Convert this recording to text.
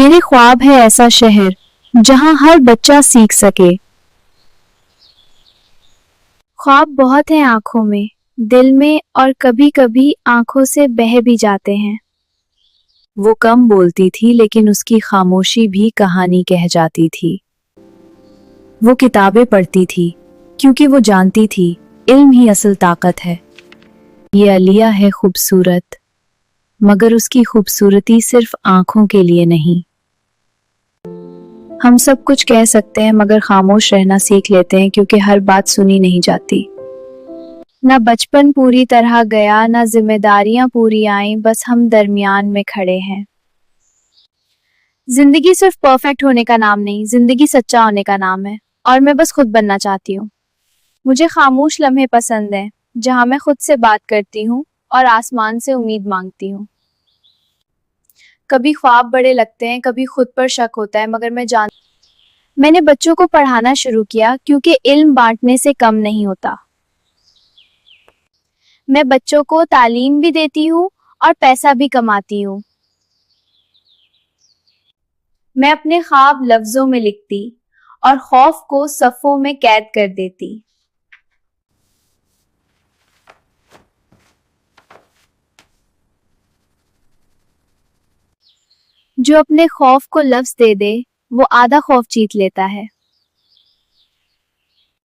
میرے خواب ہے ایسا شہر جہاں ہر بچہ سیکھ سکے۔ خواب بہت ہیں آنکھوں میں، دل میں، اور کبھی کبھی آنکھوں سے بہہ بھی جاتے ہیں۔ وہ کم بولتی تھی لیکن اس کی خاموشی بھی کہانی کہہ جاتی تھی۔ وہ کتابیں پڑھتی تھی کیونکہ وہ جانتی تھی علم ہی اصل طاقت ہے۔ یہ علیہ ہے خوبصورت، مگر اس کی خوبصورتی صرف آنکھوں کے لیے نہیں۔ ہم سب کچھ کہہ سکتے ہیں مگر خاموش رہنا سیکھ لیتے ہیں کیونکہ ہر بات سنی نہیں جاتی۔ نہ بچپن پوری طرح گیا، نہ ذمہ داریاں پوری آئیں، بس ہم درمیان میں کھڑے ہیں۔ زندگی صرف پرفیکٹ ہونے کا نام نہیں، زندگی سچا ہونے کا نام ہے، اور میں بس خود بننا چاہتی ہوں۔ مجھے خاموش لمحے پسند ہیں جہاں میں خود سے بات کرتی ہوں اور آسمان سے امید مانگتی ہوں۔ کبھی خواب بڑے لگتے ہیں، کبھی خود پر شک ہوتا ہے، مگر میں نے بچوں کو پڑھانا شروع کیا کیونکہ علم بانٹنے سے کم نہیں ہوتا۔ میں بچوں کو تعلیم بھی دیتی ہوں اور پیسہ بھی کماتی ہوں۔ میں اپنے خواب لفظوں میں لکھتی اور خوف کو صفوں میں قید کر دیتی۔ جو اپنے خوف کو لفظ دے دے، وہ آدھا خوف جیت لیتا ہے۔